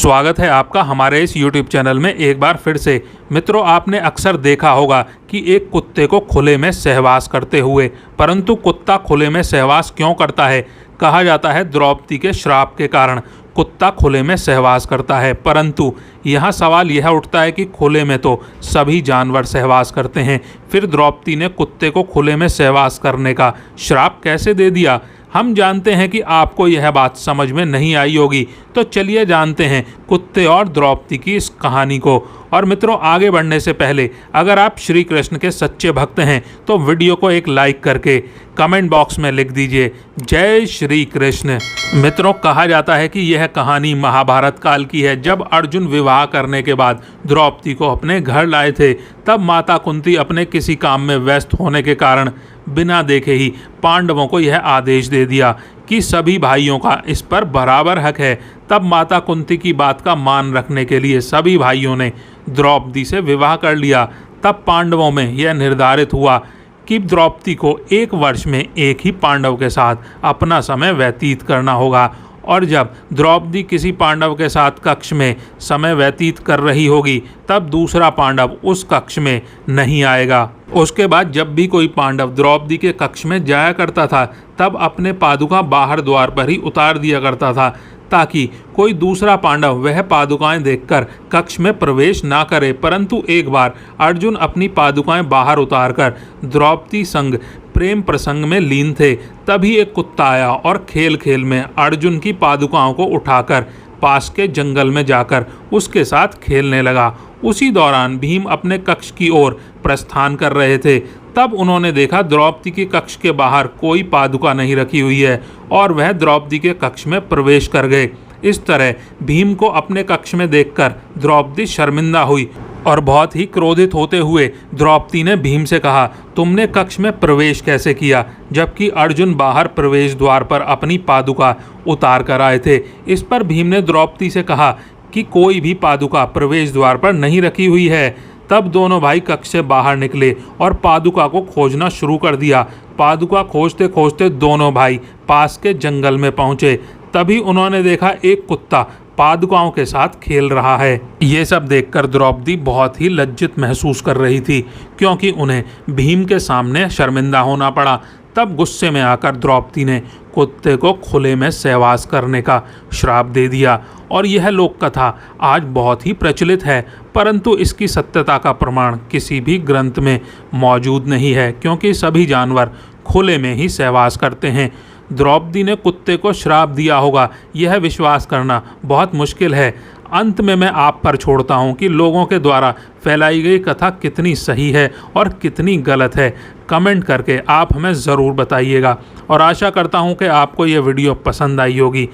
स्वागत है आपका हमारे इस YouTube चैनल में एक बार फिर से। मित्रों, आपने अक्सर देखा होगा कि एक कुत्ते को खुले में सहवास करते हुए, परंतु कुत्ता खुले में सहवास क्यों करता है? कहा जाता है द्रौपदी के श्राप के कारण कुत्ता खुले में सहवास करता है। परंतु यहाँ सवाल यह उठता है कि खुले में तो सभी जानवर सहवास करते हैं, फिर द्रौपदी ने कुत्ते को खुले में सहवास करने का श्राप कैसे दे दिया? हम जानते हैं कि आपको यह बात समझ में नहीं आई होगी, तो चलिए जानते हैं कुत्ते और द्रौपदी की इस कहानी को। और मित्रों, आगे बढ़ने से पहले अगर आप श्री कृष्ण के सच्चे भक्त हैं तो वीडियो को एक लाइक करके कमेंट बॉक्स में लिख दीजिए जय श्री कृष्ण। मित्रों, कहा जाता है कि यह कहानी महाभारत काल की है। जब अर्जुन विवाह करने के बाद द्रौपदी को अपने घर लाए थे, तब माता कुंती अपने किसी काम में व्यस्त होने के कारण बिना देखे ही पांडवों को यह आदेश दे दिया कि सभी भाइयों का इस पर बराबर हक है। तब माता कुंती की बात का मान रखने के लिए सभी भाइयों ने द्रौपदी से विवाह कर लिया। तब पांडवों में यह निर्धारित हुआ कि द्रौपदी को 1 वर्ष में एक ही पांडव के साथ अपना समय व्यतीत करना होगा, और जब द्रौपदी किसी पांडव के साथ कक्ष में समय व्यतीत कर रही होगी तब दूसरा पांडव उस कक्ष में नहीं आएगा। उसके बाद जब भी कोई पांडव द्रौपदी के कक्ष में जाया करता था तब अपने पादुका बाहर द्वार पर ही उतार दिया करता था, ताकि कोई दूसरा पांडव वह पादुकाएं देखकर कक्ष में प्रवेश ना करे। परंतु एक बार अर्जुन अपनी पादुकाएं बाहर उतारकर द्रौपदी संग प्रेम प्रसंग में लीन थे, तभी एक कुत्ता आया और खेल खेल में अर्जुन की पादुकाओं को उठाकर पास के जंगल में जाकर उसके साथ खेलने लगा। उसी दौरान भीम अपने कक्ष की ओर प्रस्थान कर रहे थे। तब उन्होंने देखा द्रौपदी के कक्ष के बाहर कोई पादुका नहीं रखी हुई है और वह द्रौपदी के कक्ष में प्रवेश कर गए। इस तरह भीम को अपने कक्ष में देखकर द्रौपदी शर्मिंदा हुई और बहुत ही क्रोधित होते हुए द्रौपदी ने भीम से कहा, तुमने कक्ष में प्रवेश कैसे किया, जबकि अर्जुन बाहर प्रवेश द्वार पर अपनी पादुका उतार कर आए थे। इस पर भीम ने द्रौपदी से कहा कि कोई भी पादुका प्रवेश द्वार पर नहीं रखी हुई है। तब दोनों भाई कक्ष से बाहर निकले और पादुका को खोजना शुरू कर दिया। पादुका खोजते खोजते दोनों भाई पास के जंगल में पहुंचे। तभी उन्होंने देखा एक कुत्ता पादुकाओं के साथ खेल रहा है। ये सब देखकर द्रौपदी बहुत ही लज्जित महसूस कर रही थी, क्योंकि उन्हें भीम के सामने शर्मिंदा होना पड़ा। तब गुस्से में आकर द्रौपदी ने कुत्ते को खुले में सहवास करने का श्राप दे दिया। और यह लोक कथा आज बहुत ही प्रचलित है, परंतु इसकी सत्यता का प्रमाण किसी भी ग्रंथ में मौजूद नहीं है, क्योंकि सभी जानवर खुले में ही सहवास करते हैं। द्रौपदी ने कुत्ते को श्राप दिया होगा, यह विश्वास करना बहुत मुश्किल है। अंत में मैं आप पर छोड़ता हूं कि लोगों के द्वारा फैलाई गई कथा कितनी सही है और कितनी गलत है। कमेंट करके आप हमें ज़रूर बताइएगा और आशा करता हूं कि आपको यह वीडियो पसंद आई होगी।